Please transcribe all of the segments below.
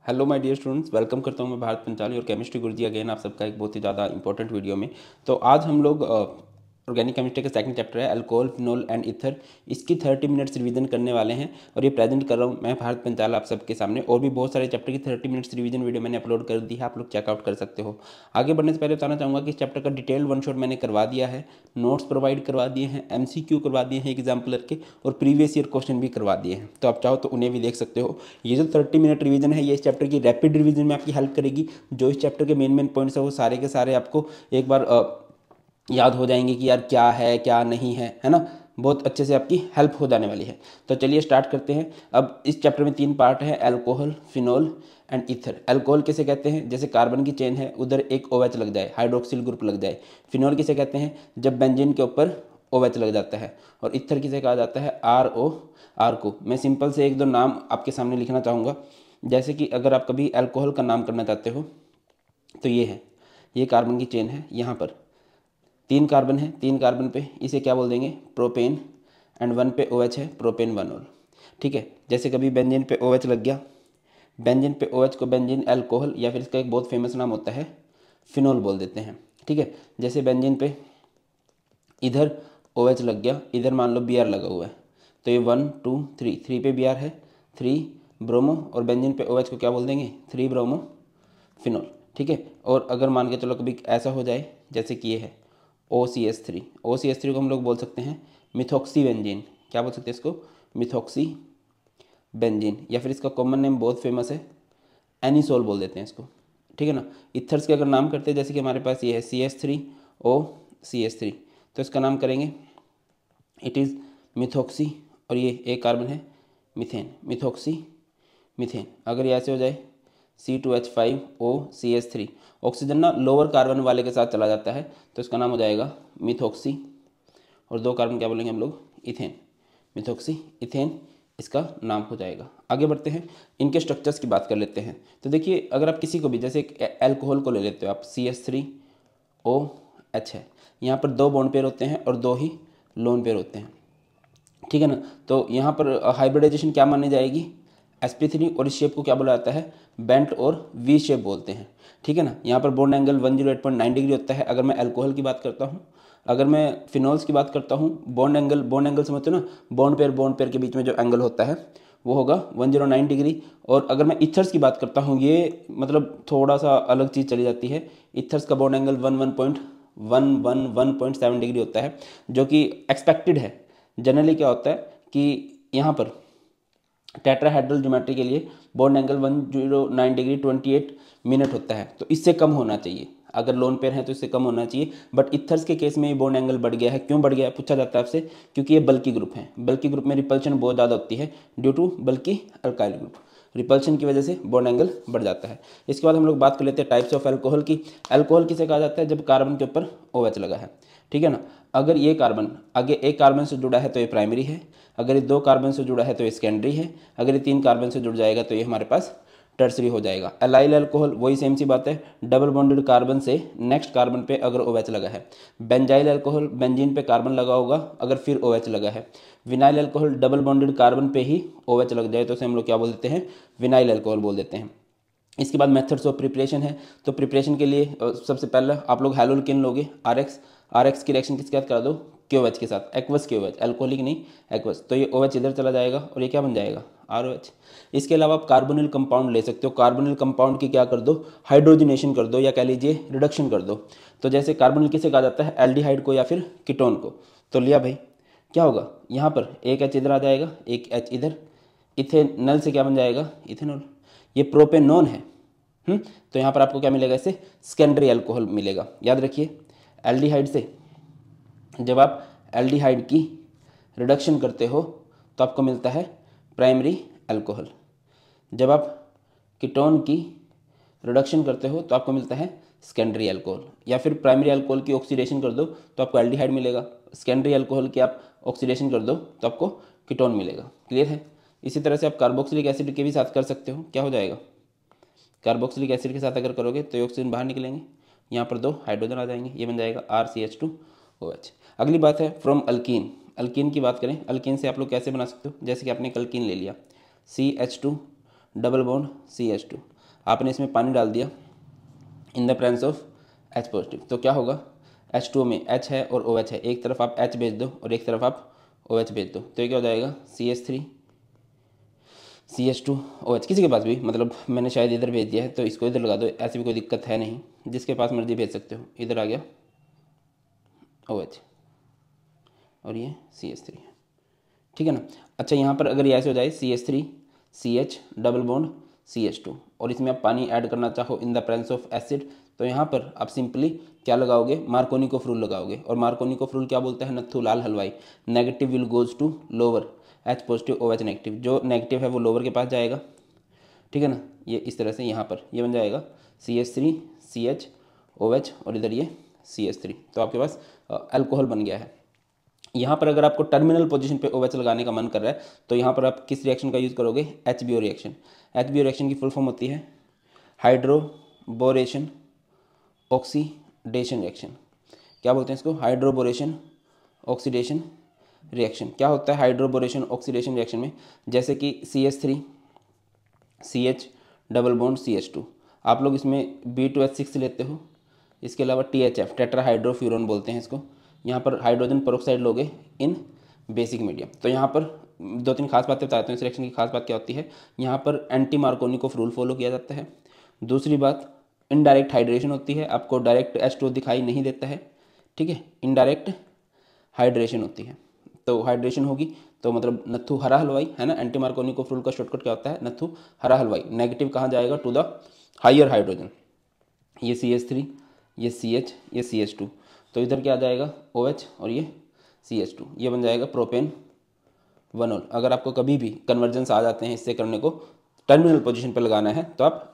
Hello my dear students, welcome करता हूं मैं भारत पंचाली और केमिस्ट्री गुरुजी अगेन आप सबका एक बहुत ही ज़्यादा इंपॉर्टेंट वीडियो में। तो आज हम लोग ऑर्गेनिक केमिस्ट्री का सेकंड चैप्टर है अल्कोहल, फिनोल एंड ईथर, इसकी 30 मिनट्स रिवीजन करने वाले हैं और ये प्रेजेंट कर रहा हूँ मैं भारत पंचाल आप सबके सामने। और भी बहुत सारे चैप्टर की 30 मिनट्स रिवीजन वीडियो मैंने अपलोड कर दी है, आप लोग चेकआउट कर सकते हो। आगे बढ़ने से पहले बताना चाहूँगा कि इस चैप्टर का डिटेल वन शॉट मैंने करवा दिया है, नोट्स प्रोवाइड करवा दिए हैं, MCQ करवा दिए हैं एग्जाम्पलर के, और प्रीवियस ईयर क्वेश्चन भी करवा दिए हैं। तो आप चाहो तो उन्हें भी देख सकते हो। ये जो 30 मिनट रिवीजन है ये इस चैप्टर की रैपिड रिवीजन में आपकी हेल्प करेगी। जो इस चैप्टर के मेन पॉइंट्स है वो सारे के सारे आपको एक बार याद हो जाएंगे कि यार क्या है क्या नहीं है ना। बहुत अच्छे से आपकी हेल्प हो जाने वाली है। तो चलिए स्टार्ट करते हैं। अब इस चैप्टर में 3 पार्ट है, alcohol, phenol and ether. Alcohol किसे कहते हैं? जैसे कार्बन की चेन है उधर एक OH लग जाए, हाइड्रोक्सिल ग्रुप लग जाए। फिनोल किसे कहते हैं? जब बेंजीन के ऊपर OH लग जाता है। और ईथर किसे कहा जाता है? RO को। मैं सिंपल से एक दो नाम आपके सामने लिखना चाहूँगा। जैसे कि अगर आप कभी अल्कोहल का नाम करना चाहते हो तो ये है, ये कार्बन की चेन है, यहाँ पर 3 कार्बन है, 3 कार्बन पे इसे क्या बोल देंगे? प्रोपेन। एंड 1 पे OH है, प्रोपेन 1 ऑल। ठीक है। जैसे कभी बेंजीन पे OH लग गया, बेंजीन पे OH को बेंजीन अल्कोहल या फिर इसका एक बहुत फेमस नाम होता है फिनोल बोल देते हैं। ठीक है। जैसे बेंजीन पे इधर OH लग गया, इधर मान लो Br लगा हुआ है, तो ये 1 2 3, 3 पे Br है, 3 ब्रोमो, और बेंजीन पे OH को क्या बोल देंगे? 3 ब्रोमो फिनोल। ठीक है। और अगर मान के चलो कभी ऐसा हो जाए जैसे कि ये है OCH3, OCH3 को हम लोग बोल सकते हैं मिथॉक्सी बेंजीन। क्या बोल सकते हैं इसको? Methoxy benzene. या फिर इसका कॉमन नेम बहुत फेमस है, एनिसोल बोल देते हैं इसको। ठीक है ना। इथर्स के अगर नाम करते हैं, जैसे कि हमारे पास ये है CH3OCH3, तो इसका नाम करेंगे इट इज़ मिथॉक्सी, और ये एक कार्बन है मीथेन, मिथॉक्सी मीथेन। अगर ये ऐसे हो जाए C2H5OCH3, ऑक्सीजन ना लोअर कार्बन वाले के साथ चला जाता है, तो इसका नाम हो जाएगा मिथॉक्सी, और 2 कार्बन क्या बोलेंगे हम लोग? इथेन, मिथॉक्सी इथेन इसका नाम हो जाएगा। आगे बढ़ते हैं, इनके स्ट्रक्चर्स की बात कर लेते हैं। तो देखिए, अगर आप किसी को भी, जैसे एक अल्कोहल को ले लेते हो आप, CH3OH है, यहाँ पर 2 बॉन्ड पेयर होते हैं और 2 ही लोन पेयर होते हैं। ठीक है ना। तो यहाँ पर हाइब्रिडाइजेशन क्या मानी जाएगी? sp3, और इस शेप को क्या बोला जाता है? बेंट और V शेप बोलते हैं। ठीक है ना। यहाँ पर बॉन्ड एंगल 108.9 डिग्री होता है अगर मैं अल्कोहल की बात करता हूँ। अगर मैं फिनोल्स की बात करता हूँ, बॉन्ड एंगल समझते हो ना, बॉन्ड पेयर के बीच में जो एंगल होता है वो होगा 109 डिग्री। और अगर मैं इथर्स की बात करता हूँ, ये मतलब थोड़ा सा अलग चीज़ चली जाती है। इथर्स का बॉन्ड एंगल 1.7 डिग्री होता है, जो कि एक्सपेक्टेड है। जनरली क्या होता है कि यहाँ पर टेट्राहेड्रल ज्योमेट्री के लिए बॉन्ड एंगल 109 डिग्री 28 मिनट होता है, तो इससे कम होना चाहिए। अगर लोन पेयर है तो इससे कम होना चाहिए, बट इथर्स के केस में ये बॉन्ड एंगल बढ़ गया है। क्यों बढ़ गया है पूछा जाता है आपसे? क्योंकि ये बल्की ग्रुप है, बल्की ग्रुप में रिपल्शन बहुत ज़्यादा होती है due to bulky alkyl group. Repulsion की वजह से बॉन्ड एंगल बढ़ जाता है। इसके बाद हम लोग बात कर लेते हैं टाइप्स ऑफ अल्कोहल की। अल्कोहल किसे कहा जाता है? जब कार्बन के ऊपर OH लगा है। ठीक है ना। अगर ये कार्बन आगे एक कार्बन से जुड़ा है तो ये प्राइमरी है, अगर ये 2 कार्बन से जुड़ा है तो ये सेकेंडरी है, अगर ये 3 कार्बन से जुड़ जाएगा तो ये हमारे पास टर्सरी हो जाएगा। एलाइल अल्कोहल वही सेम सी बात है, डबल बॉन्डेड कार्बन से नेक्स्ट कार्बन पे अगर OH लगा है। बेंजाइल अल्कोहल, बेंजीन पे कार्बन लगा होगा अगर फिर OH लगा है। Vinyl alcohol, double bonded carbon पे ही OH लग जाए तो उसे हम लोग क्या बोल देते हैं? विनाइल अल्कोहल बोल देते हैं। इसके बाद मेथड्स ऑफ प्रिपरेशन है। तो प्रिपरेशन के लिए सबसे पहले आप लोग हेलोल्केन लोगे, RX की रिएक्शन किसके साथ करा दो? KOH के साथ, एक्वस KOH, अल्कोहलिक नहीं एक्वस। तो ये OH इधर चला जाएगा और ये क्या बन जाएगा? ROH। इसके अलावा आप कार्बोनिल कंपाउंड ले सकते हो। कार्बोनिल कंपाउंड की क्या कर दो? हाइड्रोजनेशन कर दो, या कह लीजिए रिडक्शन कर दो। तो जैसे कार्बोनिल किसे कहा जाता है? एल्डिहाइड को या फिर कीटोन को। तो लिया भाई, क्या होगा यहाँ पर? एक H इधर आ जाएगा, एक H इधर, इथेनल से क्या बन जाएगा? इथेनॉल। ये प्रोपेनॉन है। तो यहाँ पर आपको क्या मिलेगा? इससे सेकेंडरी अल्कोहल मिलेगा। याद रखिए, एल्डिहाइड से जब आप एल्डिहाइड की रिडक्शन करते हो तो आपको मिलता है प्राइमरी अल्कोहल। जब आप कीटोन की रिडक्शन करते हो तो आपको मिलता है सेकेंडरी अल्कोहल। या फिर प्राइमरी अल्कोहल की ऑक्सीडेशन कर दो तो आपको एल्डिहाइड मिलेगा, सेकेंडरी अल्कोहल की आप ऑक्सीडेशन कर दो तो आपको कीटोन मिलेगा। क्लियर है। इसी तरह से आप कार्बोक्सिलिक एसिड के भी साथ कर सकते हो। क्या हो जाएगा? कार्बोक्सिलिक एसिड के साथ अगर करोगे तो ये ऑक्सीजन बाहर निकलेंगे, यहाँ पर 2 हाइड्रोजन आ जाएंगे, ये बन जाएगा RCH2OH। अगली बात है फ्रॉम अल्कीन। अल्कीन की बात करें, अल्कीन से आप लोग कैसे बना सकते हो? जैसे कि आपने एक अल्कीन ले लिया, CH2 डबल बॉन्ड CH2, आपने इसमें पानी डाल दिया in the presence of H positive, तो क्या होगा, H2O में H है और OH है, एक तरफ आप H भेज दो और एक तरफ आप OH भेज दो, तो ये क्या हो जाएगा CH3 CH2OH। किसी के पास भी, मतलब मैंने शायद इधर भेज दिया है तो इसको इधर लगा दो, ऐसी भी कोई दिक्कत है नहीं, जिसके पास मर्जी भेज सकते हो। इधर आ गया OH और ये CH3 है, ठीक है ना। अच्छा यहाँ पर अगर ये ऐसे हो जाए CH3 CH double bond CH2 और इसमें आप पानी ऐड करना चाहो in the presence of acid, तो यहाँ पर आप सिंपली क्या लगाओगे, मार्कोनिकोफ रूल लगाओगे। और मार्कोनिकोफ रूल क्या बोलता है, Nathu Lal Halwai, negative will goes to lower, H positive OH negative, जो नेगेटिव है वो लोअर के पास जाएगा, ठीक है ना। ये इस तरह से यहाँ पर ये बन जाएगा CH3 CH OH और इधर ये CH3, तो आपके पास अल्कोहल बन गया है। यहाँ पर अगर आपको टर्मिनल पोजीशन पे OH लगाने का मन कर रहा है तो यहाँ पर आप किस रिएक्शन का यूज़ करोगे, HBO रिएक्शन। HBO रिएक्शन की फुल फॉर्म होती है हाइड्रोबोरेशन ऑक्सीडेशन रिएक्शन। क्या बोलते हैं इसको, हाइड्रोबोरेशन ऑक्सीडेशन रिएक्शन। क्या होता है हाइड्रोबोरेशन ऑक्सीडेशन रिएक्शन में, जैसे कि CH3 CH double bond CH2, आप लोग इसमें B2H6 लेते हो, इसके अलावा THF टेट्राहाइड्रोफ्यूरॉन बोलते हैं इसको। यहाँ पर हाइड्रोजन पेरोक्साइड लोगे इन बेसिक मीडियम। तो यहाँ पर दो तीन खास बातें बताते हैं इस रिएक्शन की। खास बात क्या होती है, यहाँ पर एंटी मार्कोनिकोफ रूल फॉलो किया जाता है। दूसरी बात, इनडायरेक्ट हाइड्रेशन होती है, आपको डायरेक्ट H2O दिखाई नहीं देता है, ठीक है, इनडायरेक्ट हाइड्रेशन होती है। तो हाइड्रेशन होगी तो मतलब नथु हरा हलवाई है ना, एंटी मार्कोनिकोफ रूल का शॉर्टकट क्या होता है, नथु हरा हलवाई। नेगेटिव कहाँ जाएगा, टू द हायर हाइड्रोजन, ये CH3 ये CH ये CH2, तो इधर क्या आ जाएगा OH और ये CH2, ये बन जाएगा प्रोपेन 1ऑल। अगर आपको कभी भी कन्वर्जेंस आ जाते हैं इससे करने को, टर्मिनल पोजीशन पर लगाना है, तो आप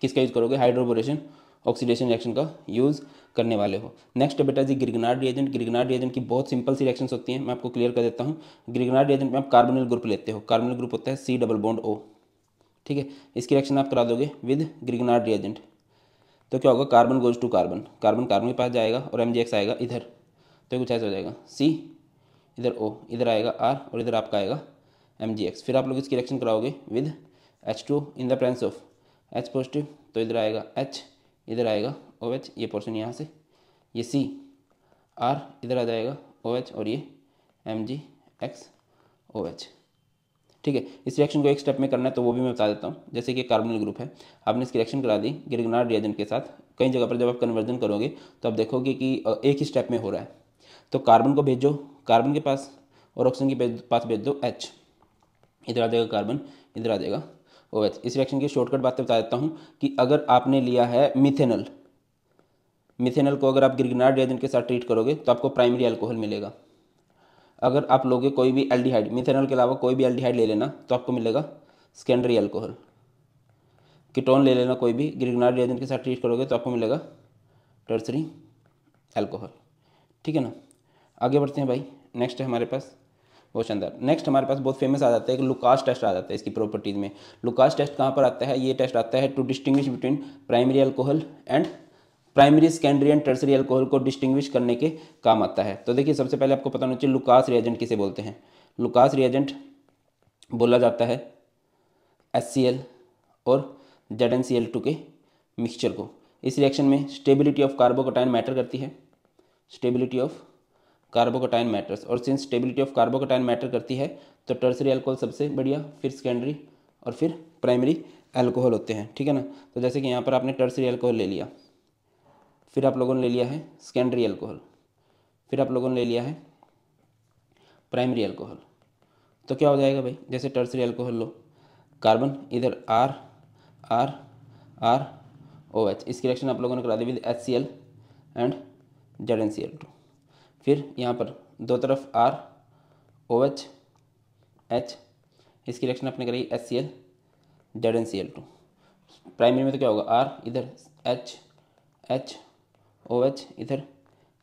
किसका यूज़ करोगे, हाइड्रोबोरेशन ऑक्सीडेशन रिएक्शन का यूज़ करने वाले हो। नेक्स्ट बेटा जी ग्रिगनार्ड रिएजेंट। ग्रिगनार्ड रिएजेंट की बहुत सिंपल सी रिएक्शंस होती हैं, मैं आपको क्लियर कर देता हूँ। ग्रिगनार्ड रिएजेंट में आप कार्बोनिल ग्रुप लेते हो, कार्बोनिल ग्रुप होता है C डबल बॉन्ड O, ठीक है। इसकी रिएक्शन आप करा दोगे विद ग्रिगनार्ड रिएजेंट, तो क्या होगा, carbon goes to carbon, carbon carbon के पास जाएगा और MgX आएगा इधर, तो कुछ ऐसा हो जाएगा C, इधर O, इधर आएगा R और इधर आपका आएगा MgX। फिर आप लोग इसकी रिएक्शन कराओगे with H2O in the presence of H positive, तो इधर आएगा H, इधर आएगा OH, ये पोर्शन यहाँ से, ये C R, इधर आ जाएगा OH और ये MgX OH, ठीक है। इस रिएक्शन को एक स्टेप में करना है तो वो भी मैं बता देता हूँ। जैसे कि कार्बोनिल ग्रुप है, आपने इसकी रिएक्शन करा दी ग्रिगनार्ड रिएजेंट के साथ। कई जगह पर जब आप कन्वर्जन करोगे तो आप देखोगे कि एक ही स्टेप में हो रहा है। तो कार्बन को भेजो कार्बन के पास और ऑक्सीजन के पास भेज दो H, इधर आ जाएगा कार्बन, इधर आ जाएगा OH। इस रिएक्शन की शॉर्टकट बातें बता देता हूँ कि अगर आपने लिया है मिथेनल, मिथेनल को अगर आप ग्रिगनार्ड रिएजेंट के साथ ट्रीट करोगे तो आपको प्राइमरी अल्कोहल मिलेगा। अगर आप लोगे कोई भी एल्डिहाइड, मिथेनॉल के अलावा कोई भी एल्डिहाइड ले लेना तो आपको मिलेगा सेकेंडरी अल्कोहल। कीटोन ले लेना कोई भी, ग्रिगनार्ड रिएजेंट के साथ ट्रीट करोगे तो आपको मिलेगा टर्सरी अल्कोहल, ठीक है ना। आगे बढ़ते हैं भाई, नेक्स्ट है हमारे पास बहुत शानदार। नेक्स्ट हमारे पास बहुत फेमस आ जाता है, एक लुकास टेस्ट आ जाता है इसकी प्रॉपर्टीज़ में। लुकास टेस्ट कहाँ पर आता है, ये टेस्ट आता है to distinguish between primary alcohol and primary secondary and tertiary alcohol को डिस्टिंग्विश करने के काम आता है। तो देखिए सबसे पहले आपको पता होना चाहिए लुकास रिएजेंट किसे बोलते हैं। लुकास रिएजेंट बोला जाता है HCl और ZnCl2 के मिक्सचर को। इस रिएक्शन में स्टेबिलिटी ऑफ कार्बोकटायन मैटर करती है, स्टेबिलिटी ऑफ कार्बोकटायन मैटर्स, और since stability of carbocation matter करती है तो टर्सरी अल्कोहल सबसे बढ़िया, फिर सेकेंडरी और फिर प्राइमरी अल्कोहल होते हैं, ठीक है ना। तो जैसे कि यहाँ पर आपने टर्सरी अल्कोहल ले लिया, फिर आप लोगों ने ले लिया है सेकेंडरी अल्कोहल, फिर आप लोगों ने ले लिया है प्राइमरी अल्कोहल, तो क्या हो जाएगा भाई, जैसे टर्सरी अल्कोहल लो, कार्बन इधर R R R OH, इसकी रिएक्शन आप लोगों ने करा दी विद HCl एंड ZnCl2। फिर यहाँ पर दो तरफ R OH H, इसकी रिएक्शन आपने करी HCl ZnCl2। प्राइमरी में तो क्या होगा R, इधर H H OH, इधर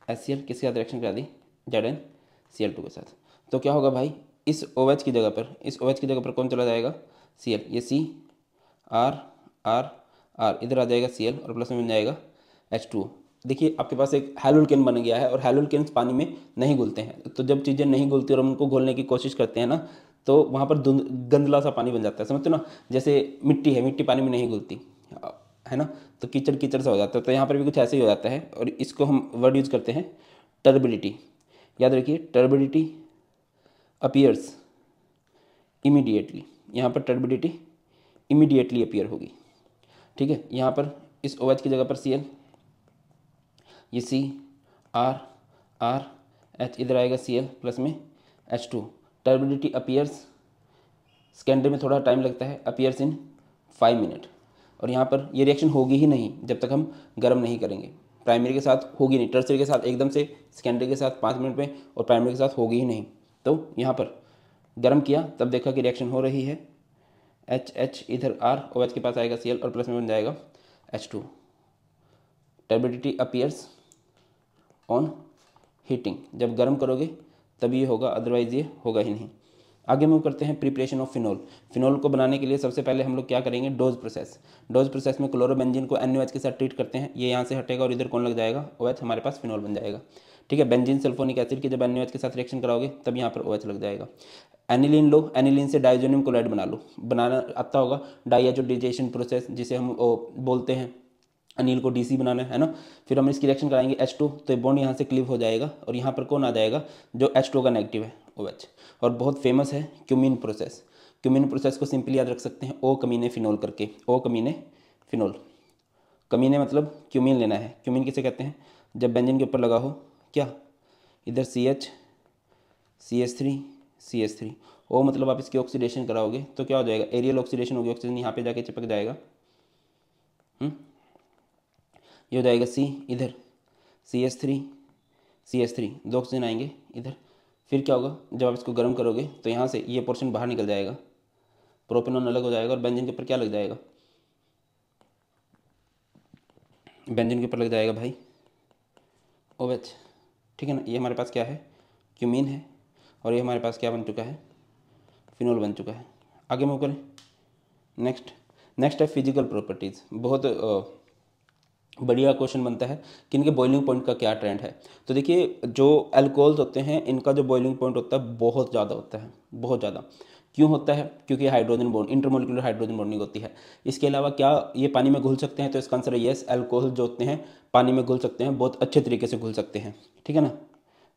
HCl, किसके साथ रिएक्शन करा दी ZnCl2 के साथ। तो क्या होगा भाई, इस OH की जगह पर, इस OH की जगह पर कौन चला जाएगा, Cl, ये C R R R, इधर आ जाएगा Cl और प्लस में बन जाएगा H2O। देखिए आपके पास एक हैलोल्केन बन गया है और हैलोल्केन्स पानी में नहीं घुलते हैं। तो जब चीज़ें नहीं घुलती और हम उनको घोलने की कोशिश करते हैं ना, तो वहाँ पर गंदला सा पानी बन जाता है, समझते हो ना, जैसे मिट्टी है, मिट्टी पानी में नहीं घुलती है ना, तो कीचड़ कीचड़ सा हो जाता है। तो यहाँ पर भी कुछ ऐसे ही हो जाता है, और इसको हम वर्ड यूज़ करते हैं टर्बिडिटी। याद रखिए, टर्बिडिटी अपीयर्स इमीडिएटली, यहाँ पर टर्बिडिटी इमीडिएटली अपीयर होगी, ठीक है। यहाँ पर इस OH की जगह पर Cl, ये CR इधर आएगा Cl प्लस में H2। टर्बिडिटी अपीयर्स, सेकेंडरी में थोड़ा टाइम लगता है, अपीयर्स इन 5 मिनट। और यहाँ पर ये रिएक्शन होगी ही नहीं जब तक हम गर्म नहीं करेंगे। प्राइमरी के साथ होगी नहीं, टर्सरी के साथ एकदम से, सेकेंडरी के साथ 5 मिनट में, और प्राइमरी के साथ होगी ही नहीं। तो यहाँ पर गर्म किया तब देखा कि रिएक्शन हो रही है, H इधर R, OH के पास आएगा Cl और प्लस में बन जाएगा H2। Turbidity appears on heating, जब गर्म करोगे तभी ये होगा, अदरवाइज ये होगा ही नहीं। आगे मूव करते हैं प्रिपरेशन ऑफ फिनोल। फिनोल को बनाने के लिए सबसे पहले हम लोग क्या करेंगे, डोज प्रोसेस। डोज प्रोसेस में क्लोरोबेंजीन को NaOH के साथ ट्रीट करते हैं, ये यहाँ से हटेगा और इधर कौन लग जाएगा, OH, हमारे पास फिनोल बन जाएगा, ठीक है। बेंजीन सल्फोनिक एसिड की जब NaOH के साथ रिएक्शन कराओगे तब यहाँ पर OH लग जाएगा। एनिलीन लो, एनिलीन से डाइजोनियम क्लोराइड बना लो, बनाना आता होगा, डाइएजोडाइजेशन प्रोसेस जिसे हम बोलते हैं, अनिल को DC बनाना है ना। फिर हम इसकी रिएक्शन कराएंगे H2, तो ये बॉन्ड यहाँ से क्लीव हो जाएगा, और यहाँ पर कौन आ जाएगा, जो H2 का नेगेटिव है, OH। और बहुत फेमस है क्यूमीन प्रोसेस। क्यूमीन प्रोसेस को सिंपली याद रख सकते हैं O कमीने फिनोल करके, O कमीने फिनोल। कमीने मतलब क्यूमीन लेना है। क्यूमीन किसे कहते हैं, जब बेंजीन के ऊपर लगा हो, क्या इधर CH CH3 CH3, O मतलब आप इसकी ऑक्सीडेशन कराओगे तो क्या हो जाएगा, एरियल ऑक्सीडेशन होगी, ऑक्सीजन यहाँ पे जाके चिपक जाएगा, ये हो जाएगा C, इधर CH3 दो ऑक्सीजन आएंगे इधर। फिर क्या होगा, जब आप इसको गर्म करोगे तो यहाँ से ये पोर्शन बाहर निकल जाएगा, प्रोपेनॉन अलग हो जाएगा, और बेंजीन के ऊपर क्या लग जाएगा, बेंजीन के ऊपर लग जाएगा भाई OH, ठीक है ना। ये हमारे पास क्या है, क्यूमीन है, और ये हमारे पास क्या बन चुका है, फिनोल बन चुका है। आगे मूव करें, नेक्स्ट है फिजिकल प्रॉपर्टीज़। बहुत बढ़िया क्वेश्चन बनता है कि इनके बॉइलिंग पॉइंट का क्या ट्रेंड है। तो देखिए, जो अल्कोहल्स होते हैं इनका जो बॉइलिंग पॉइंट होता है बहुत ज़्यादा होता है, बहुत ज़्यादा। क्यों होता है, क्योंकि hydrogen bond, intermolecular hydrogen bonding होती है। इसके अलावा क्या ये पानी में घुल सकते हैं, तो इसका आंसर है येस, अल्कोहल जो होते हैं पानी में घुल सकते हैं, बहुत अच्छे तरीके से घुल सकते हैं, ठीक है ना।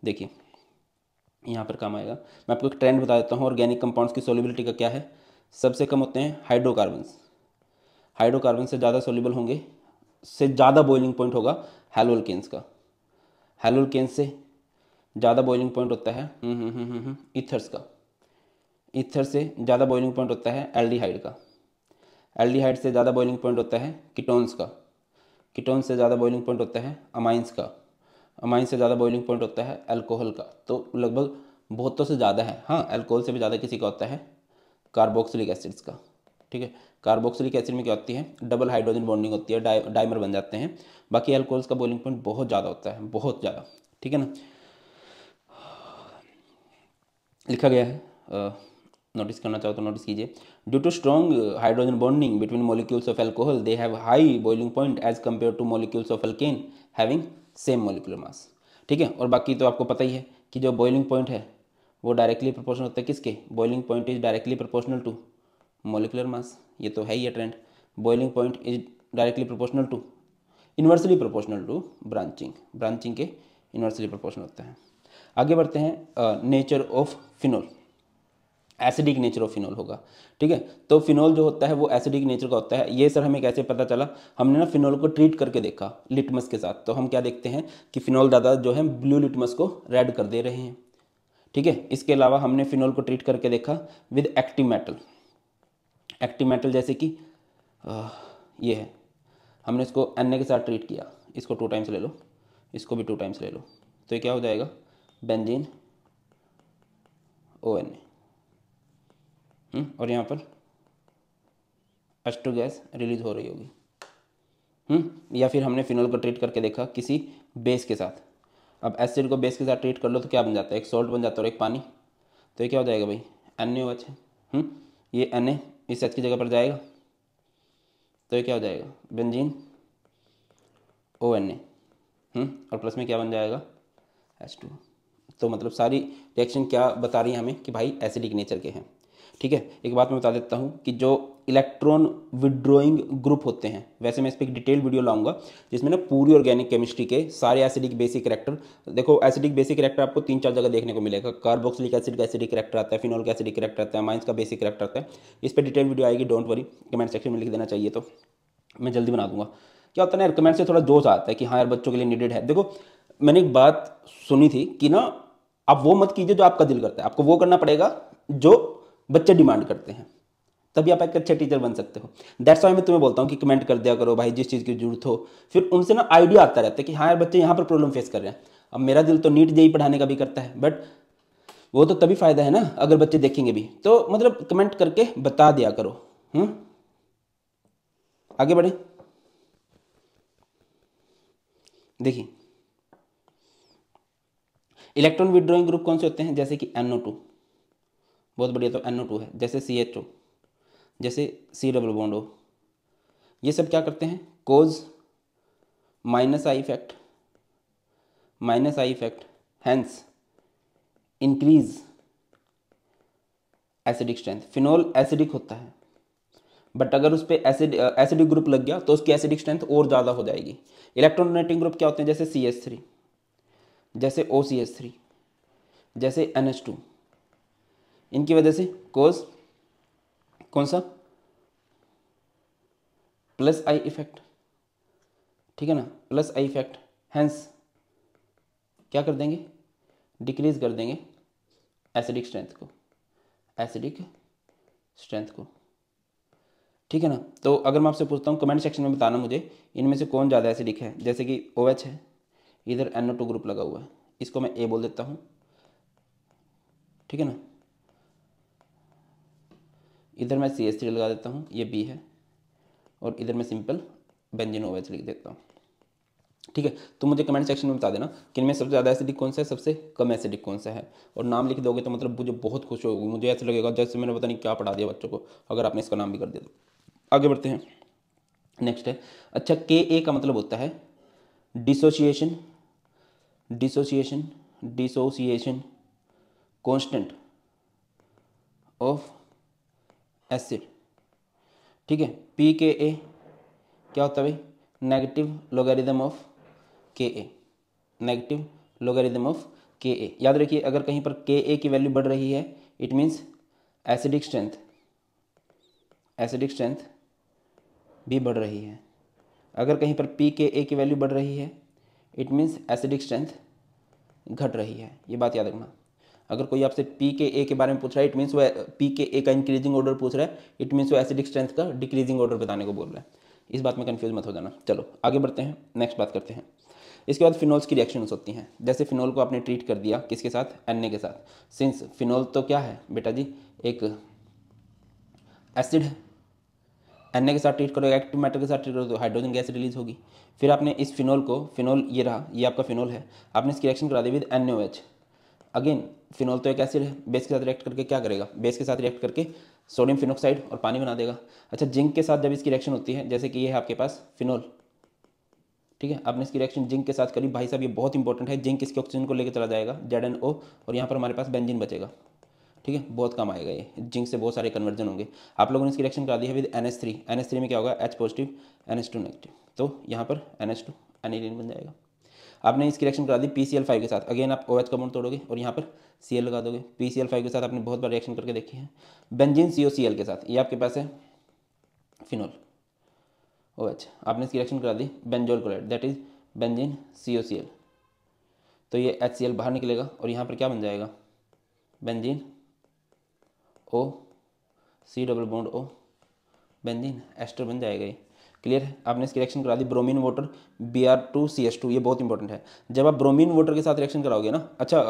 देखिए यहाँ पर काम आएगा, मैं आपको एक ट्रेंड बता देता हूँ। ऑर्गेनिक कंपाउंड्स की सोल्युबिलिटी का क्या है, सबसे कम होते हैं हाइड्रोकार्बन्स, हाइड्रोकार्बन से ज़्यादा सोल्यूबल होंगे, से ज़्यादा बॉइलिंग पॉइंट होगा हैलोल्केन्स का, हैलोल्केन्स से ज़्यादा बॉइलिंग पॉइंट होता है ईथर्स का, ईथर से ज़्यादा बॉइलिंग पॉइंट होता है एल्डिहाइड का, एल्डिहाइड से ज़्यादा बॉइलिंग पॉइंट होता है कीटोन्स का, कीटोन्स से ज़्यादा बॉइलिंग पॉइंट होता है अमाइंस का, अमाइन से ज़्यादा बॉइलिंग पॉइंट होता है अल्कोहल का। तो लगभग बहुतों से ज़्यादा है, हाँ अल्कोहल से भी ज़्यादा किसी का होता है कार्बोक्सिलिक एसिड्स का, ठीक है। कार्बोक्सिलिक एसिड में क्या होती है, डबल हाइड्रोजन बॉन्डिंग होती है, डाइमर बन जाते हैं। बाकी अल्कोहल्स का बॉइलिंग पॉइंट बहुत ज़्यादा होता है, बहुत ज़्यादा, ठीक है ना। लिखा गया है, नोटिस करना चाहो तो नोटिस कीजिए। Due to strong hydrogen bonding between molecules of alcohol they have high boiling point as compare to molecules of alkane having same molecular mass, ठीक है। और बाकी तो आपको पता ही है कि जो बॉइलिंग पॉइंट है वो डायरेक्टली प्रोपोर्शनल होता है किसके, boiling point is directly proportional to molecular mass, ये तो है ही है trend. Boiling point is directly proportional to, inversely proportional to branching, branching के इन्वर्सली प्रोपोर्शनल होता है। आगे बढ़ते हैं, nature of phenol, acidic nature of phenol होगा, ठीक है। तो फिनोल जो होता है वो एसिडिक नेचर का होता है। ये सर हमें कैसे पता चला, हमने ना फिनोल को ट्रीट करके देखा लिटमस के साथ, तो हम क्या देखते हैं कि फिनोल ज़्यादा जो है ब्लू लिटमस को रेड कर दे रहे हैं, ठीक है। इसके अलावा हमने फिनोल को ट्रीट करके देखा with active metal, active metal जैसे कि ये है, हमने इसको Na के साथ ट्रीट किया, इसको 2 टाइम्स ले लो, इसको भी 2 टाइम्स ले लो, तो ये क्या हो जाएगा, बेंजीन ONA, और यहाँ पर H2 गैस रिलीज हो रही होगी। या फिर हमने फिनोल को ट्रीट करके देखा किसी बेस के साथ। अब एसिड को बेस के साथ ट्रीट कर लो तो क्या बन जाता है, एक सॉल्ट बन जाता है और एक पानी, तो ये क्या हो जाएगा भाई, NaOH है। ये Na इस H की जगह पर जाएगा, तो ये क्या हो जाएगा, बेंजीन ONA, और प्लस में क्या बन जाएगा, H2। तो मतलब सारी रिएक्शन क्या बता रही है हमें कि भाई एसिडिक नेचर के हैं। ठीक है। एक बात मैं बता देता हूँ कि जो इलेक्ट्रॉन विड्रॉइंग ग्रुप होते हैं, वैसे मैं इस पर एक डिटेल वीडियो लाऊंगा जिसमें ना पूरी ऑर्गेनिक केमिस्ट्री के सारे एसिडिक बेसिक कैरेक्टर, देखो एसिडिक बेसिक कैरेक्टर आपको 3-4 जगह देखने को मिलेगा। कार्बोक्सिलिक एसिड का एसिडिक कैरेक्टर आता है, फिनॉल का एसिडिक कैरेक्टर आता है, अमाइंस का बेसिक कैरेक्टर आता है। इस पर डिटेल वीडियो आएगी, डोंट वरी, कमेंट सेक्शन में लिख देना चाहिए तो मैं जल्दी बना दूंगा। क्या होता है ना, कमेंट से थोड़ा जोश आता है कि हाँ यार बच्चों के लिए नीडेड है। देखो मैंने एक बात सुनी थी कि ना आप वो मत कीजिए जो आपका दिल करता है, आपको वो करना पड़ेगा जो बच्चे डिमांड करते हैं, तभी आप एक अच्छे टीचर बन सकते हो। दैट्स वाई मैं तुम्हें बोलता हूँ कि कमेंट कर दिया करो भाई जिस चीज़ की जरूरत हो, फिर उनसे ना आइडिया आता रहता है कि हाँ यार बच्चे यहाँ पर प्रॉब्लम फेस कर रहे हैं। अब मेरा दिल तो नीट जेई पढ़ाने का भी करता है, बट वो तो तभी फायदा है ना अगर बच्चे देखेंगे भी, तो मतलब कमेंट करके बता दिया करो। आगे बढ़े, देखिए इलेक्ट्रॉन विड्रॉइंग ग्रुप कौन से होते हैं, जैसे कि NO2, बहुत बढ़िया, तो NO2 है, जैसे CHO, जैसे C डबल बॉन्ड O, ये सब क्या करते हैं, cause minus I effect, hence increase acidic strength. Phenol acidic होता है, बट अगर उस पर एसिडिक ग्रुप लग गया तो उसकी एसिडिक स्ट्रेंथ और ज़्यादा हो जाएगी। इलेक्ट्रोनेटिंग ग्रुप क्या होते हैं, जैसे CH3, जैसे OCH3, जैसे NH2, इनकी वजह से कोज कौन सा, प्लस आई इफेक्ट, ठीक है ना, प्लस आई इफेक्ट, हैंस क्या कर देंगे, डिक्रीज कर देंगे एसिडिक स्ट्रेंथ को, ठीक है ना। तो अगर मैं आपसे पूछता हूँ कमेंट सेक्शन में बताना मुझे इनमें से कौन ज़्यादा एसिडिक है, जैसे कि OH है, इधर NO2 ग्रुप लगा हुआ है, इसको मैं A बोल देता हूँ, ठीक है ना, इधर मैं CH3 लगा देता हूँ, ये B है, और इधर मैं सिंपल बेंजीन OH लिख देता हूँ, ठीक है। तो मुझे कमेंट सेक्शन में बता देना कि इनमें सबसे ज़्यादा एसिडिक कौन सा है, सबसे कम एसिडिक कौन सा है, और नाम लिख दोगे तो मतलब मुझे बहुत खुश होगी, मुझे ऐसा लगेगा जैसे मैंने पता नहीं क्या पढ़ा दिया बच्चों को, अगर आपने इसका नाम भी कर दिया तो। आगे बढ़ते हैं, नेक्स्ट है, अच्छा Ka का मतलब होता है डिसोसिएशन कांस्टेंट ऑफ एसिड, ठीक है। pKa क्या होता है भाई, negative logarithm of Ka, negative logarithm of Ka। याद रखिए अगर कहीं पर Ka की वैल्यू बढ़ रही है इट मीन्स एसिडिक स्ट्रेंथ भी बढ़ रही है। अगर कहीं पर pKa की वैल्यू बढ़ रही है इट मीन्स एसिडिक स्ट्रेंथ घट रही है, ये बात याद रखना। अगर कोई आपसे pKa के बारे में पूछ रहा है इट मीन्स वो pKa का इंक्रीजिंग ऑर्डर पूछ रहा है, इट मीन्स वो एसिडिक स्ट्रेंथ का डिक्रीजिंग ऑर्डर बताने को बोल रहा है, इस बात में कंफ्यूज मत हो जाना। चलो आगे बढ़ते हैं, नेक्स्ट बात करते हैं। इसके बाद फिनोल्स की रिएक्शंस होती हैं, जैसे फिनोल को आपने ट्रीट कर दिया किसके साथ, Na के साथ, सिंस फिनोल तो क्या है बेटा जी, एक एसिड है, Na के साथ ट्रीट करोगे, एक्टिव मैटर के साथ ट्रीट करोगे तो हाइड्रोजन गैस रिलीज होगी। फिर आपने इस फिनोल को, फिनोल ये रहा, ये आपका फिनोल है, आपने इसकी रिएक्शन करा दी विद NaOH। अगेन फिनोल तो एक एसिड है, बेस के साथ रिएक्ट करके क्या करेगा, बेस के साथ रिएक्ट करके सोडियम फिनोक्साइड और पानी बना देगा। अच्छा जिंक के साथ जब इसकी रिएक्शन होती है, जैसे कि ये है आपके पास फिनोल, ठीक है, आपने इसकी रिएक्शन जिंक के साथ करी, भाई साहब ये बहुत इंपॉर्टेंट है, जिंक इसके ऑक्सीजन को लेकर चला जाएगा ZnO, और यहाँ पर हमारे पास बेंजीन बचेगा, ठीक है, बहुत काम आएगा ये, जिंक से बहुत सारे कन्वर्जन होंगे। आप लोगों ने इसकी रिएक्शन करा दी है विद NH3 में क्या होगा, H पॉजिटिव NH2 नेगेटिव, तो यहाँ पर NH2 एनिलीन बन जाएगा। आपने इसकी रिएक्शन करा दी PCl5 के साथ, अगेन आप OH का बॉन्ड तोड़ोगे और यहाँ पर Cl लगा दोगे, PCl5 के साथ आपने बहुत बार रिएक्शन करके देखी है। बेंजीन COCl के साथ, ये आपके पास है फिनोल OH, आपने इसकी रिएक्शन करा दी benzoyl chloride, that is benzene COCl, तो ये HCl बाहर निकलेगा और यहाँ पर क्या बन जाएगा, benzene O, C double bond O, benzene ester बन जाएगा ये, क्लियर है। आपने इसकी रिएक्शन करा दी ब्रोमीन वाटर Br2CH2, ये बहुत इंपॉर्टेंट है, जब आप ब्रोमीन वाटर के साथ रिएक्शन कराओगे ना। अच्छा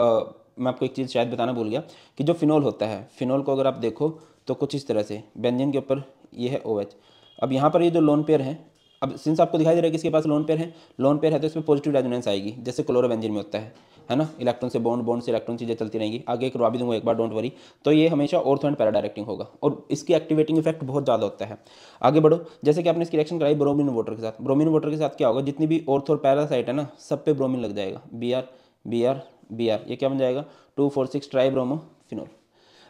मैं आपको एक चीज़ शायद बताना भूल गया कि जो फिनोल होता है, फिनोल को अगर आप देखो तो कुछ इस तरह से, बेंजीन के ऊपर ये है OH, अब यहाँ पर ये जो लोन पेयर है, अब सिंस आपको दिखाई दे रहा है कि इसके पास लोन पेयर है तो इसमें पॉजिटिव रेजोनेंस आएगी, जैसे क्लोरोबेंजीन में होता है ना, इलेक्ट्रॉन से बॉन्ड, बॉन्ड से इलेक्ट्रॉन, चीज़ें चलती रहेंगी। आगे करवा भी दूंगा एक बार, डोंट वरी। तो ये हमेशा ऑर्थो एंड पैरा डायरेक्टिंग होगा और इसकी एक्टिवेटिंग इफेक्ट बहुत ज़्यादा होता है। आगे बढ़ो, जैसे कि आपने इसकी रिएक्शन कराई ब्रोमीन वाटर के साथ, ब्रोमीन वाटर के साथ क्या होगा, जितनी भी ऑर्थो और पैरा साइट है ना, सब पे ब्रोमीन लग जाएगा, Br Br Br, ये क्या बन जाएगा 2,4,6 ट्राई ब्रोमो फिनोल।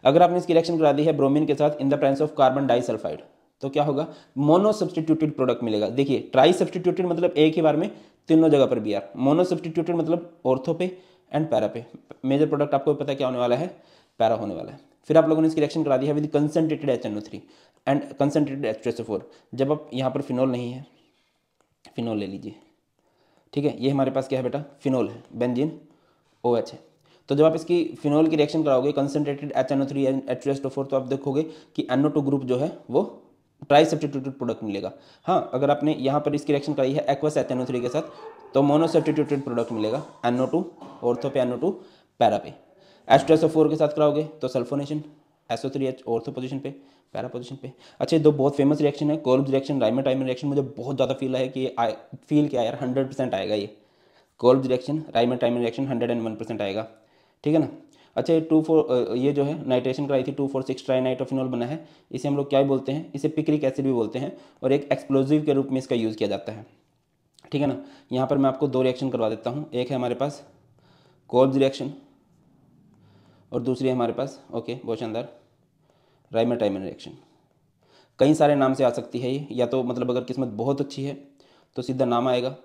अगर आपने इसकी रिएक्शन करा दी है ब्रोमीन के साथ in the presence of carbon disulphide तो क्या होगा, मोनो सब्सटीट्यूटेड प्रोडक्ट मिलेगा। देखिए ट्राई सब्सटीट्यूटेड मतलब एक ही बार में तीनों जगह पर Br, मोनो सब्सटीट्यूटेड मतलब ऑर्थो पे एंड पैरा पे। मेजर प्रोडक्ट आपको पता है क्या होने वाला है, पैरा होने वाला है। फिर आप लोगों ने इसकी रिएक्शन करा दी है with concentrated HNO3 and concentrated H2SO4। जब आप यहाँ पर फिनोल नहीं है, फिनोल ले लीजिए, ठीक है, ये हमारे पास क्या है बेटा, फिनोल है, बेंजीन OH है। तो जब आप इसकी फिनोल की रिएक्शन कराओगे कंसनट्रेटेड HNO3 एंड H2SO4 तो आप देखोगे कि NO2 ग्रुप जो है वो ट्राई सब्स्टिट्यूटेड प्रोडक्ट मिलेगा। हाँ, अगर आपने यहाँ पर इसकी रिएक्शन कराई है एक्वस HNO3 के साथ तो मोनो सब्स्टिट्यूटेड प्रोडक्ट मिलेगा, NO2 ऑर्थो पे, NO2 पैरा पे। H2SO4 के साथ कराओगे तो सल्फोनेशन, SO3H ऑर्थो पोजीशन पे, पैरा पोजीशन पे। अच्छा, दो बहुत फेमस रिएक्शन है, कोल्ब्स रिएक्शन, राइमर-टाइमर रिएक्शन। मुझे बहुत ज़्यादा फील है कि फील क्या यार 100% आएगा ये कोल्ब्स रिएक्शन, राइमर-टाइमर रिएक्शन 101% आएगा, ठीक है ना। अच्छा, ये जो है नाइट्रेशन कराई थी 2,4,6 ट्राइनाइट्रोफिनॉल बना है, इसे हम लोग क्या बोलते हैं, इसे पिक्रिक एसिड भी बोलते हैं और एक एक्सप्लोजिव के रूप में इसका यूज़ किया जाता है, ठीक है ना। यहाँ पर मैं आपको दो रिएक्शन करवा देता हूँ, एक है हमारे पास कोल्ब्स रिएक्शन और दूसरी है हमारे पास, ओके बहुत शानदार, राइमर-टाइमर रिएक्शन। कई सारे नाम से आ सकती है ये, या तो मतलब अगर किस्मत बहुत अच्छी है तो सीधा नाम आएगा,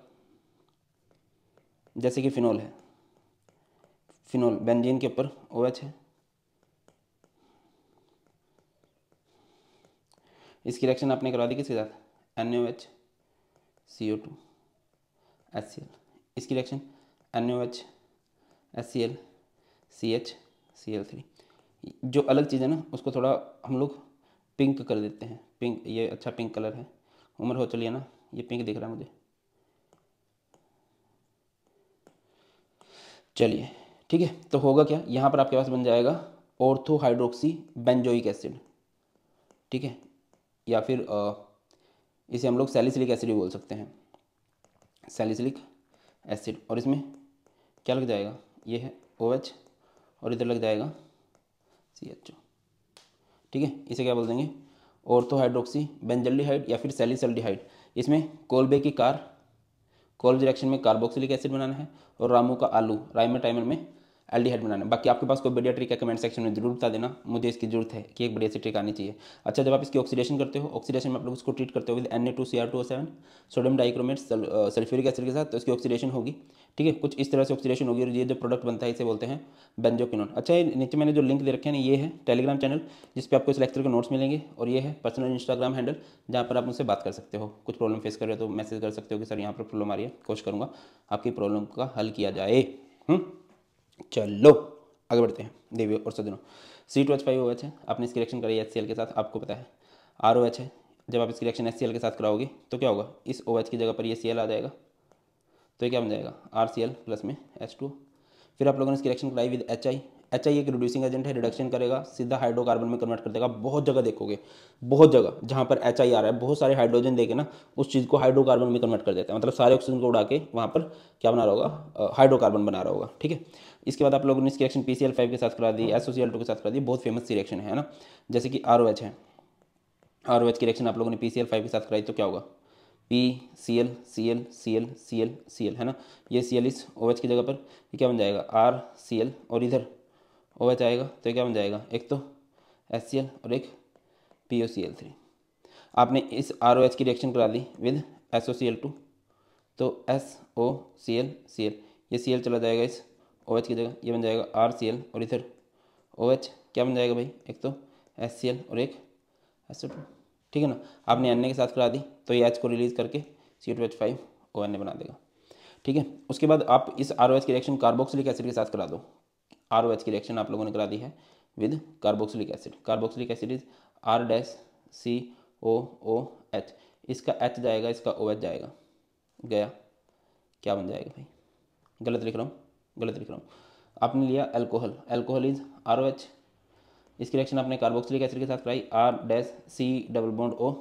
जैसे कि फिनोल है, फिनोल बेंजीन के ऊपर OH है, इसकी रिएक्शन आपने करवा दी किसके साथ, NaOH CO2 HCl। इसकी reaction NaOH HCl CH Cl3। जो अलग चीज़ है ना उसको थोड़ा हम लोग पिंक कर देते हैं, पिंक, ये अच्छा पिंक कलर है, उम्र हो चली है ना, ये पिंक दिख रहा है मुझे, चलिए ठीक है। तो होगा क्या, यहाँ पर आपके पास बन जाएगा ऑर्थो हाइड्रोक्सी बेंजोइक एसिड, ठीक है, या फिर इसे हम लोग सैलिसिलिक एसिड भी बोल सकते हैं, सैलिसिलिक एसिड। और इसमें क्या लग जाएगा, ये है OH और इधर लग जाएगा CHO, ठीक है। इसे क्या बोल देंगे, ऑर्थो हाइड्रोक्सी बेंजल्डिहाइड या फिर सैलिसल्डिहाइड। इसमें कोल्बे की कार, कोल्ब रिएक्शन में कार्बोक्सिलिक एसिड बनाना है और रामू का आलू, राइमर-टाइमर में एल्डिहाइड बनाना है। बाकी आपके पास कोई बढ़िया ट्रिक है कमेंट सेक्शन में जरूर बता देना, मुझे इसकी जरूरत है कि एक बढ़िया सी ट्रिक आनी चाहिए। अच्छा, जब आप इसकी ऑक्सीडेशन करते हो, ऑक्सीडेशन में आप लोग उसको ट्रीट करते हो with Na2Cr2O7 sodium dichromate sulphuric acid के साथ, तो इसकी ऑक्सीडेशन होगी, ठीक है, कुछ इस तरह से ऑक्सीडेशन होगी और ये जो प्रोडक्ट बनता है इसे बोलते हैं बेंजोक्विनोन। अच्छा, ये नीचे मैंने जो लिंक दे रखे हैं ये है टेलीग्राम चैनल जिस पे आपको इस लेक्चर के नोट्स मिलेंगे, और ये है पर्सनल इंस्टाग्राम हैंडल जहाँ पर आप मुझसे बात कर सकते हो, कुछ प्रॉब्लम फेस कर रहे हो तो मैसेज कर सकते हो कि सर यहाँ पर प्रॉब्लम आ रही है, कोशिश करूँगा आपकी प्रॉब्लम का हल किया जाए। चलो आगे बढ़ते हैं देवियों और सज्जनों। C2H5OH है, आपने इसकी रिएक्शन करी HCl के साथ, आपको पता है ROH है। जब आप इसकी रिएक्शन HCl के साथ कराओगे तो क्या होगा, इस OH की जगह पर ये Cl आ जाएगा, तो ये क्या बन जाएगा RCl प्लस में H2। फिर आप लोगों ने इसकी रिएक्शन कराई विद HI। HI एक रिड्यूसिंग एजेंट है, रिडक्शन करेगा, सीधा हाइड्रोकार्बन में कन्वर्ट कर देगा। बहुत जगह देखोगे, बहुत जगह जहाँ पर HI आ रहा है, बहुत सारे हाइड्रोजन देके ना उस चीज़ को हाइड्रोकार्बन में कन्वर्ट कर देता है, मतलब सारे ऑक्सीजन को उड़ा के वहाँ पर क्या बना रहा होगा, हाइड्रोकार्बन बना रहा होगा, ठीक है। इसके बाद आप लोगों ने इसकी रिएक्शन PCl5 के साथ करा दी, SOCl2 के साथ करा दी, बहुत फेमस सी रिएक्शन है ना। जैसे कि ROH है, ROH की रिएक्शन आप लोगों ने PCl5 के साथ कराई तो क्या होगा, PCl Cl Cl Cl Cl है ना, ये Cl इस OH की जगह पर ये क्या बन जाएगा RCl और इधर OH आएगा तो ये क्या बन जाएगा, एक तो HCl और एक POCl3। आपने इस ROH की रिएक्शन करा दी विद SOCl2 तो SOCl ये Cl चला जाएगा इस OH की जगह, ये बन जाएगा RCl और इधर OH क्या बन जाएगा भाई, एक तो HCl और एक SO2, ठीक है ना। आपने Na के साथ करा दी तो ये H को रिलीज करके C2H5ONa बना देगा, ठीक है। उसके बाद आप इस ROH की रिएक्शन कार्बोक्सिलिक एसिड के साथ करा दो। ROH की रिएक्शन आप लोगों ने करा दी है with carboxylic acid, carboxylic acid is R-COOH, इसका H जाएगा, इसका OH जाएगा, गया, क्या बन जाएगा भाई, गलत लिख रहा हूँ, गलत लिख रहा हूँ। आपने लिया अल्कोहल, अल्कोहल इज ROH, इसकी रिएक्शन आपने कार्बोक्सिलिक एसिड के साथ कराई R-C=OH,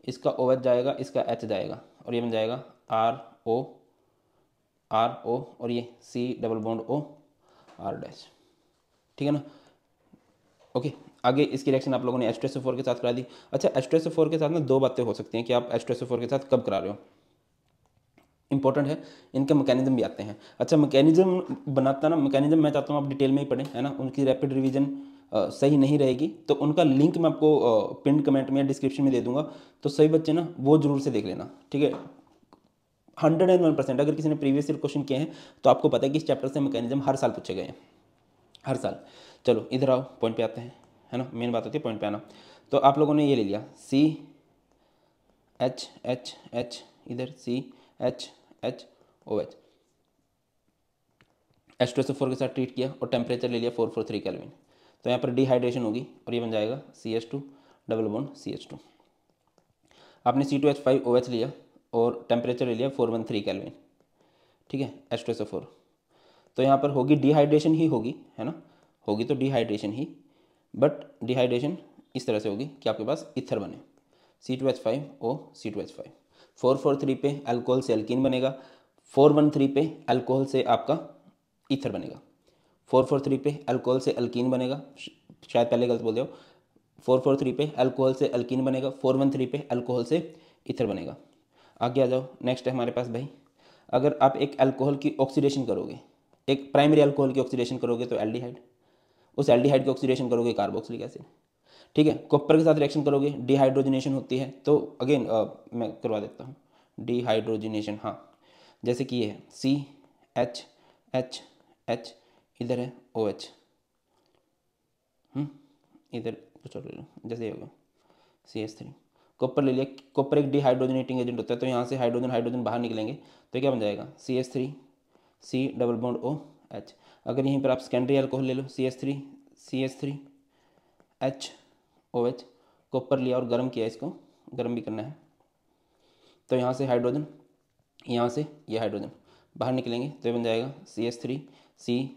इसका OH जाएगा, इसका H जाएगा और ये बन जाएगा RO और ये C=O R-, ठीक है ना। ओके, आगे इसकी रिएक्शन आप लोगों ने H2SO4 के साथ करा दी। अच्छा, H2SO4 के साथ ना दो बातें हो सकती हैं कि आप H2SO4 के साथ कब करा रहे हो, इंपॉर्टेंट है, इनके मैकेनिज्म भी आते हैं। अच्छा, मैकेनिज्म बनाता ना, मैकेनिज्म मैं चाहता हूँ आप डिटेल में ही पढ़ें, है ना, उनकी रैपिड रिवीजन सही नहीं रहेगी तो उनका लिंक मैं आपको पिन कमेंट में या डिस्क्रिप्शन में दे दूंगा, तो सभी बच्चे ना वो जरूर से देख लेना, ठीक है। 101%, अगर किसी ने प्रीवियस ईयर क्वेश्चन किए हैं तो आपको पता है कि इस चैप्टर से मैकेनिज्म हर साल पूछे गए हैं, हर साल। चलो इधर आओ, पॉइंट पे आते हैं, है ना, मेन बात होती है पॉइंट पे आना। तो आप लोगों ने ये ले लिया CH इधर CH H2SO4 के साथ ट्रीट किया और टेम्परेचर ले लिया 443 केल्विन, तो यहाँ पर डिहाइड्रेशन होगी और ये बन जाएगा CH2 डबल बॉन्ड CH2। आपने C2H5OH लिया और टेम्परेचर ले लिया 413 केल्विन, ठीक है, H2SO4, तो यहाँ पर होगी डिहाइड्रेशन ही होगी, है ना, होगी तो डिहाइड्रेशन ही, बट डिहाइड्रेशन इस तरह से होगी कि आपके पास ईथर बने, C2H5O C2H5, 443 पे अल्कोहल से अल्कीन बनेगा, 413 पे अल्कोहल से आपका ईथर बनेगा, 443 पे अल्कोहल से अल्कीन बनेगा, शायद पहले गलत बोल दिया, 443 पे अल्कोहल से अल्कीन बनेगा, 413 पे अल्कोहल से ईथर बनेगा। आगे आ जाओ, नेक्स्ट है हमारे पास भाई, अगर आप एक अल्कोहल की ऑक्सीडेशन करोगे, एक प्राइमरी अल्कोहल की ऑक्सीडेशन करोगे तो एल्डिहाइड, उस एल्डिहाइड की ऑक्सीडेशन करोगे कार्बोक्सिलिक एसिड, ठीक है। कॉपर के साथ रिएक्शन करोगे डिहाइड्रोजनेशन होती है, तो अगेन मैं करवा देता हूँ डिहाइड्रोजनेशन, हाँ, जैसे कि ये है CH इधर है OH, इधर कुछ और ले लो, जैसे ये होगा CH3, कॉपर ले लिया, कॉपर एक डिहाइड्रोजनेटिंग एजेंट होता है, तो यहाँ से हाइड्रोजन हाइड्रोजन बाहर निकलेंगे तो क्या बन जाएगा CH3 C double bond OH। अगर यहीं पर आप सेकेंडरी अल्कोहल ले लो CH3 HOH, कॉपर लिया और गर्म किया, इसको गर्म भी करना है, तो यहाँ से हाइड्रोजन, यहाँ से ये हाइड्रोजन बाहर निकलेंगे तो ये बन जाएगा CH3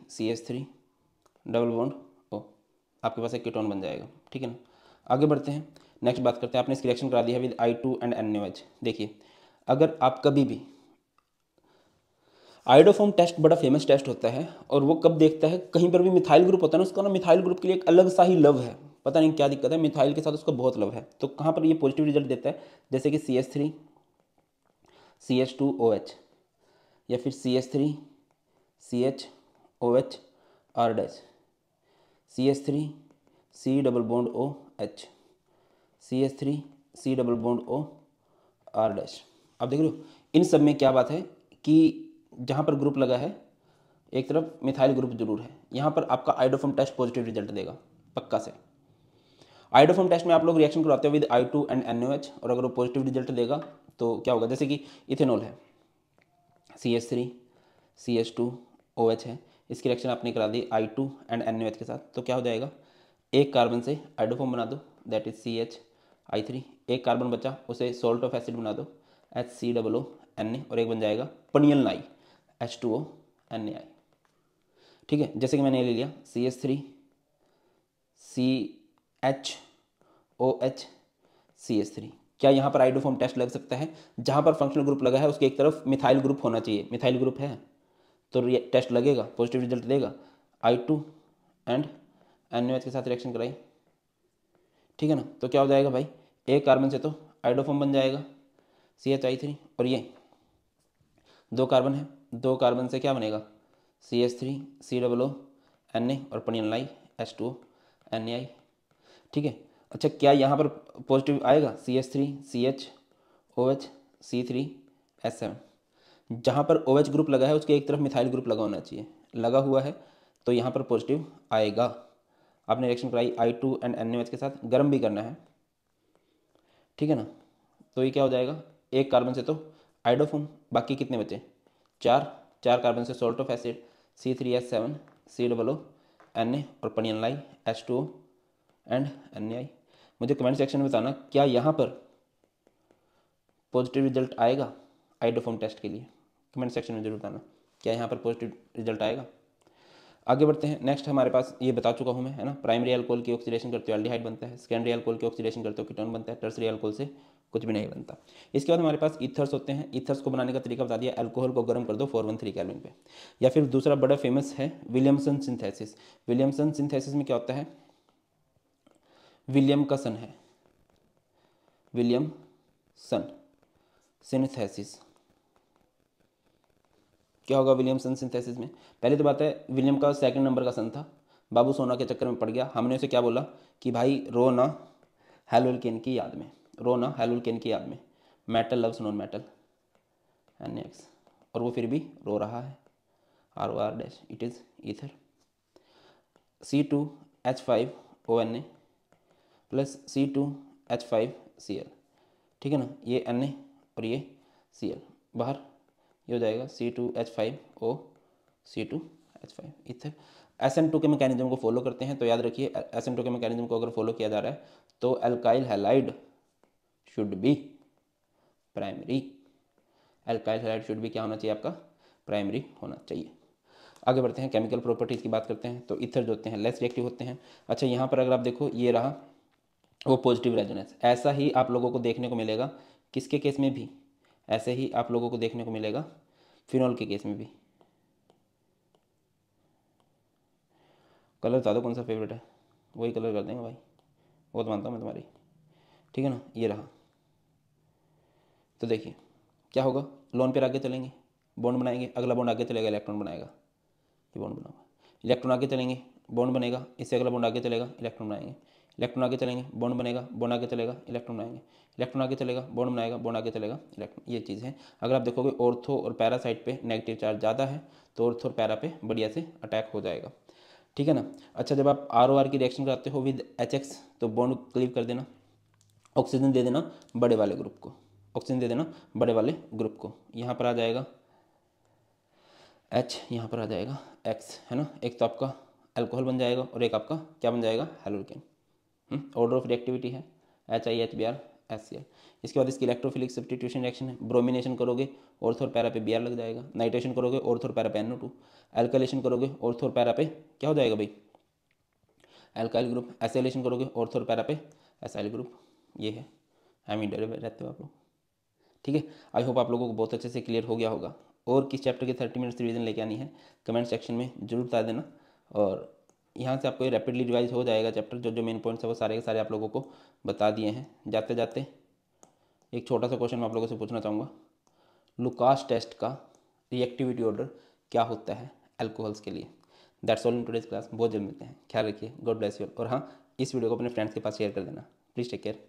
CH3 double bond O, आपके पास एक कीटोन बन जाएगा, ठीक है ना। आगे बढ़ते हैं, नेक्स्ट बात करते हैं, आपने इसकी रिएक्शन करा दी है विद I2 एंड NaOH। देखिए, अगर आप कभी भी आइडोफॉर्म टेस्ट बड़ा फेमस टेस्ट होता है, और वो कब देखता है, कहीं पर भी मिथाइल ग्रुप होता है ना, उसका ना मिथाइल ग्रुप के लिए एक अलग सा ही लव है, पता नहीं क्या दिक्कत है, मिथाइल के साथ उसका बहुत लव है, तो कहाँ पर ये पॉजिटिव रिजल्ट देता है, जैसे कि CH3 CH2OH, या फिर CH3 CHOH R dash, CH3 C double bond OH, CH3 C double bond O R dash. आप देख रहे हो इन सब में क्या बात है कि जहाँ पर ग्रुप लगा है एक तरफ मिथाइल ग्रुप जरूर है, यहाँ पर आपका आइडोफॉर्म टेस्ट पॉजिटिव रिजल्ट देगा पक्का से। आइडोफॉर्म टेस्ट में आप लोग रिएक्शन करवाते हो विद I2 एंड NaOH, और अगर वो पॉजिटिव रिजल्ट देगा तो क्या होगा, जैसे कि इथेनॉल है CH3 CH2OH है, इसकी रिएक्शन आपने करा दी I2 एंड NaOH के साथ, तो क्या हो जाएगा, एक कार्बन से आइडोफॉर्म बना दो दैट इज CH3, एक कार्बन बचा उसे सॉल्ट ऑफ एसिड बना दो HCOO और एक बन जाएगा पनियल नाई H2O NaI, ठीक है। जैसे कि मैंने ले लिया CH3 CHOH CH3, क्या यहाँ पर आइडोफॉर्म टेस्ट लग सकता है, जहाँ पर फंक्शनल ग्रुप लगा है उसके एक तरफ मिथाइल ग्रुप होना चाहिए, मिथाइल ग्रुप है तो टेस्ट लगेगा, पॉजिटिव रिजल्ट देगा। I2 एंड NaOH के साथ रिएक्शन कराई, ठीक है ना, तो क्या हो जाएगा भाई, एक कार्बन से तो आइडोफॉर्म बन जाएगा CHI3, और ये दो कार्बन है, दो कार्बन से क्या बनेगा CH3 COO Na और पनियल नाई H2O NaI, ठीक है। अच्छा, क्या यहाँ पर पॉजिटिव आएगा CH3 CHOH C3H7, जहाँ पर OH ग्रुप लगा है उसके एक तरफ मिथाइल ग्रुप लगा होना चाहिए, लगा हुआ है तो यहाँ पर पॉजिटिव आएगा। आपने रिएक्शन कराई I2 एंड NaOH के साथ, गर्म भी करना है, ठीक है ना, तो ये क्या हो जाएगा, एक कार्बन से तो आइडोफॉर्म, बाकी कितने बचे, चार कार्बन से salt of acid C3H7 COO Na और पनियल नाई H2O एंड NaI। मुझे कमेंट सेक्शन में बताना क्या यहाँ पर पॉजिटिव रिजल्ट आएगा आइडोफॉर्म टेस्ट के लिए, कमेंट सेक्शन में जरूर बताना क्या यहाँ पर पॉजिटिव रिजल्ट आएगा। आगे बढ़ते हैं, नेक्स्ट हमारे पास ये बता चुका हूँ मैं, है ना, प्राइमरी अल्कोहल की ऑक्सीडेशन करते हो एल्डिहाइड बनता है, सेकेंडरी अल्कोहल की ऑक्सीडेशन करते हो कीटोन बनता है, टर्सरी अल्कोहल से कुछ भी नहीं बनता। इसके बाद हमारे पास ईथर्स होते हैं, ईथर्स को बनाने का तरीका बता दिया, अल्कोहल को गर्म कर दो 413 केल्विन पे, या फिर दूसरा बड़ा फेमस है विलियमसन सिंथेसिस। विलियमसन सिंथेसिस में क्या होता है, विलियम का सन है, विलियम सन सिंथेसिस, क्या होगा विलियमसन सिंथेसिस में? पहली तो बात है विलियम का सेकंड नंबर का सन था, बाबू सोना के चक्कर में पड़ गया। हमने उसे क्या बोला कि भाई रो ना हेलोल्केन की याद में, रो ना हेलोल्केन की याद में, metal loves non metal NaX, और वो फिर भी रो रहा है, ROR dash, it is ether. C2H5ONa plus C2H5Cl, ठीक है ना, ये Na और ये Cl बाहर, ये हो जाएगा C2H5O C2H5 इथर। SN2 के मैकेनिज्म को फॉलो करते हैं, तो याद रखिए SN2 के मैकेनिज्म को अगर फॉलो किया जा रहा है तो alkyl halide should be primary, alkyl halide should be क्या होना चाहिए आपका? प्राइमरी होना चाहिए। आगे बढ़ते हैं, केमिकल प्रॉपर्टीज़ की बात करते हैं। तो इथर जो होते हैं लेस रिएक्टिव होते हैं। अच्छा यहाँ पर अगर आप देखो ये रहा वो पॉजिटिव रेजोनेंस, ऐसा ही आप लोगों को देखने को मिलेगा किसके केस में भी, ऐसे ही आप लोगों को देखने को मिलेगा फिनॉल के केस में भी। कलर बता दो कौन सा फेवरेट है, वही कलर कर देंगे भाई, वो तो मानता हूँ मैं तुम्हारी, ठीक है ना। ये रहा, तो देखिए क्या होगा, लोन पर आगे चलेंगे, बॉन्ड बनाएंगे, अगला बॉन्ड आगे चलेगा इलेक्ट्रॉन बनाएगा, ये बॉन्ड बना हुआ, इलेक्ट्रॉन आगे चलेंगे बॉन्ड बनेगा, इससे अगला बॉन्ड आगे चलेगा इलेक्ट्रॉन बनाएंगे, इलेक्ट्रॉन आगे चलेंगे बॉन्ड बनेगा, बॉन्ड आगे चलेगा इलेक्ट्रॉन बनाएंगे, इलेक्ट्रॉन आगे चलेगा बॉन्ड बनाएगा, बॉन्ड आगे चलेगा इलेक्ट्रॉन, ये चीज़ है। अगर आप देखोगे ऑर्थो और पैरा साइड पे नेगेटिव चार्ज ज़्यादा है तो ऑर्थो और पैरा पे बढ़िया से अटैक हो जाएगा, ठीक है ना। अच्छा जब आप ROR की रिएक्शन कराते हो विद HX तो बॉन्ड क्लीव कर देना, ऑक्सीजन दे देना बड़े वाले ग्रुप को, ऑक्सीजन दे देना बड़े वाले ग्रुप को, यहाँ पर आ जाएगा H, यहाँ पर आ जाएगा X, है ना। एक तो आपका अल्कोहल बन जाएगा और एक आपका क्या बन जाएगा, हेलोल्केन। ऑर्डर ऑफ रिएक्टिविटी है HiHBr इसके बाद इसकी इलेक्ट्रोफिलिक सब्स्टिट्यूशन रिएक्शन है, ब्रोमिनेशन करोगे ऑर्थो और पैरा पे Br लग जाएगा, नाइट्रेशन करोगे ऑर्थो और पैरा पे NO2, एल्काइलेशन करोगे ऑर्थो और पैरा पे क्या हो जाएगा भाई, एल्काइल ग्रुप, एसिलेशन करोगे ऑर्थो और पैरा पे एसाइल ग्रुप, ये है एमिडर रहते हो आप लोग, ठीक है। आई होप आप लोगों को बहुत अच्छे से क्लियर हो गया होगा। और किस चैप्टर के 30 मिनट्स रिवीजन लेके आनी है कमेंट सेक्शन में जरूर बता देना, और यहाँ से आपको ये रैपिडली रिवाइज हो जाएगा चैप्टर, जो जो मेन पॉइंट्स है वो सारे के सारे आप लोगों को बता दिए हैं। जाते जाते एक छोटा सा क्वेश्चन मैं आप लोगों से पूछना चाहूँगा, लुकास टेस्ट का रिएक्टिविटी ऑर्डर क्या होता है अल्कोहल्स के लिए। That's all in today's class, बहुत जल्द मिलते हैं, ख्याल रखिए, गॉड ब्लेस यू। और हाँ, इस वीडियो को अपने फ्रेंड्स के पास शेयर कर देना, प्लीज़ टेक केयर।